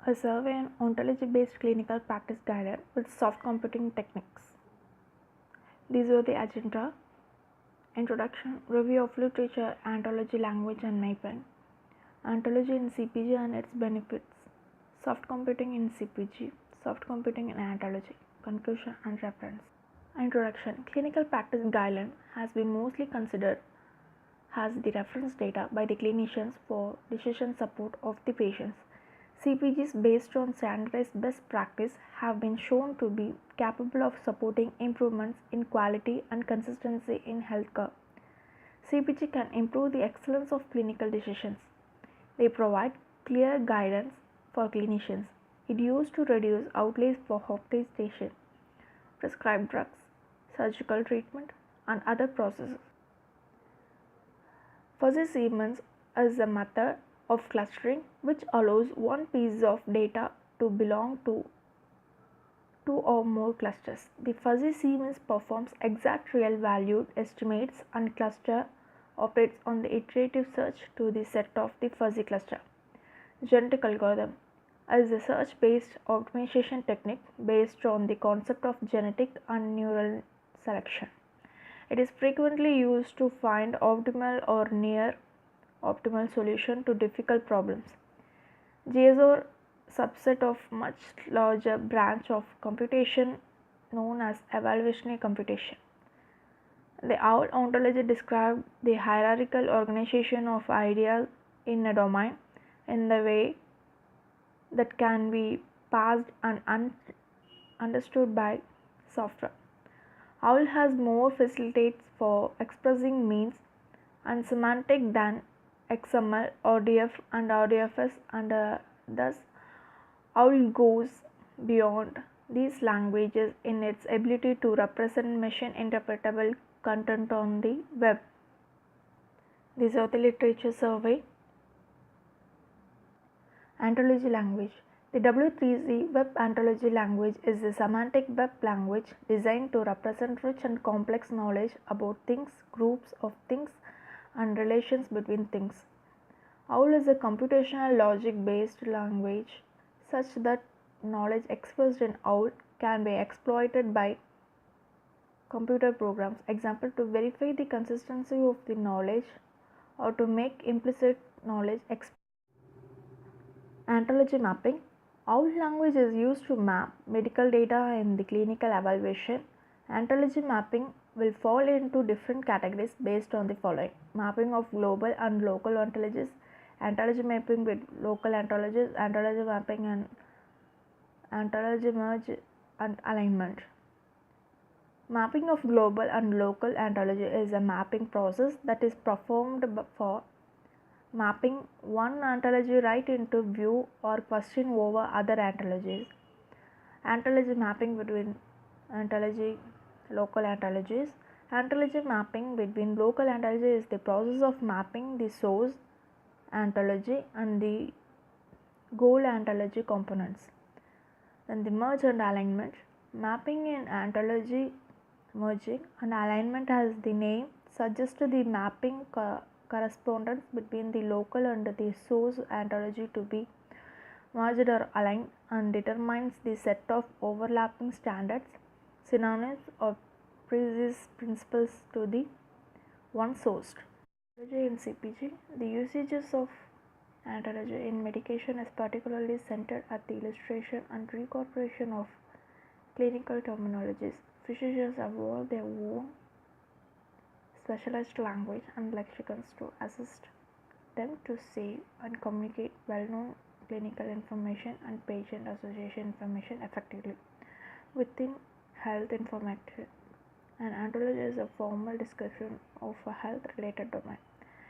A survey on ontology-based clinical practice guided with soft computing techniques. These were the agenda. Introduction, review of literature, ontology, language and mapping. Ontology in CPG and its benefits. Soft computing in CPG. Soft computing in ontology. Conclusion and reference. Introduction, clinical practice guideline has been mostly considered as the reference data by the clinicians for decision support of the patients. CPGs based on standardized best practice have been shown to be capable of supporting improvements in quality and consistency in healthcare. CPG can improve the excellence of clinical decisions. They provide clear guidance for clinicians. It used to reduce outlays for hospitalization, prescribed drugs, surgical treatment, and other processes. Fuzzy sequence is a method of clustering which allows one piece of data to belong to two or more clusters. The fuzzy sequence performs exact real valued estimates and cluster operates on the iterative search to the set of the fuzzy cluster. Genetic algorithm is a search based optimization technique based on the concept of genetic and neural selection. It is frequently used to find optimal or near optimal solution to difficult problems. GSO subset of much larger branch of computation known as evaluationary computation. The OWL ontology described the hierarchical organization of ideas in a domain in the way that can be parsed and understood by software. OWL has more facilities for expressing means and semantic than XML, ODF and ODFS, and thus OWL goes beyond these languages in its ability to represent machine interpretable content on the web. These are the literature survey. Ontology language. The W3C web ontology language is a semantic web language designed to represent rich and complex knowledge about things, groups of things, and relations between things. OWL is a computational logic based language such that knowledge expressed in OWL can be exploited by computer programs, example, to verify the consistency of the knowledge or to make implicit knowledge explicit. Ontology mapping. OWL language is used to map medical data in the clinical evaluation. Ontology mapping will fall into different categories based on the following: mapping of global and local ontologies, ontology mapping with local ontologies, ontology mapping and ontology merge and alignment. Mapping of global and local ontology is a mapping process that is performed for mapping one ontology right into view or question over other ontologies. Ontology mapping between local ontologies. Ontology mapping between local ontology is the process of mapping the source ontology and the goal ontology components. Then the merge and alignment. Mapping in ontology merging and alignment, as the name suggests, the mapping correspondence between the local and the source ontology to be merged or aligned and determines the set of overlapping standards, synonyms or precise principles to the one sourced. In CPG, the usages of ontology in medication is particularly centered at the illustration and reincorporation of clinical terminologies. Physicians evolve their own specialized language and lexicons to assist them to save and communicate well-known clinical information and patient association information effectively within health information. An ontology is a formal description of a health-related domain.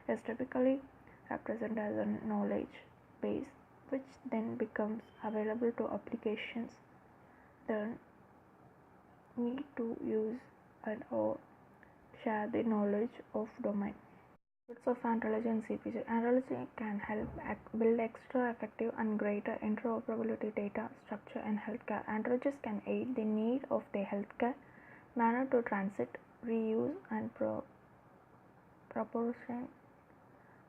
It is typically represented as a knowledge base, which then becomes available to applications that need to use and or share the knowledge of domain. Benefits of ontology and CPG. Ontology can help build extra effective and greater interoperability data structure in healthcare. Ontologies can aid the need of the healthcare manner to transit, reuse, and proportion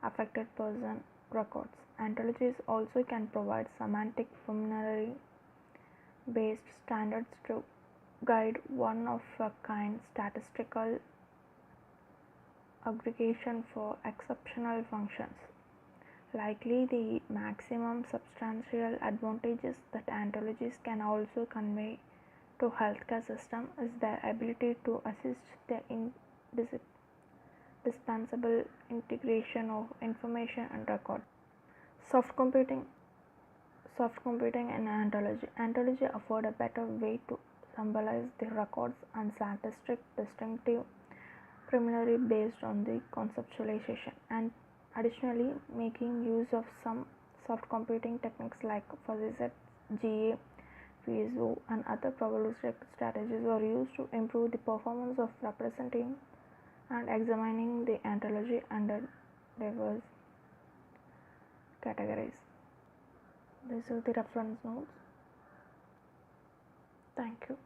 affected person records. Anthologies also can provide semantic preliminary based standards to guide one of a kind statistical aggregation for exceptional functions. Likely the maximum substantial advantages that anthologies can also convey to healthcare system is their ability to assist the indispensable integration of information and record. Soft computing Soft computing and ontology. Ontology afford a better way to symbolize the records and statistic distinctive primarily based on the conceptualization, and additionally making use of some soft computing techniques like fuzzy sets, GA, VSO, and other probabilistic strategies are used to improve the performance of representing and examining the ontology under diverse categories. These are the reference notes. Thank you.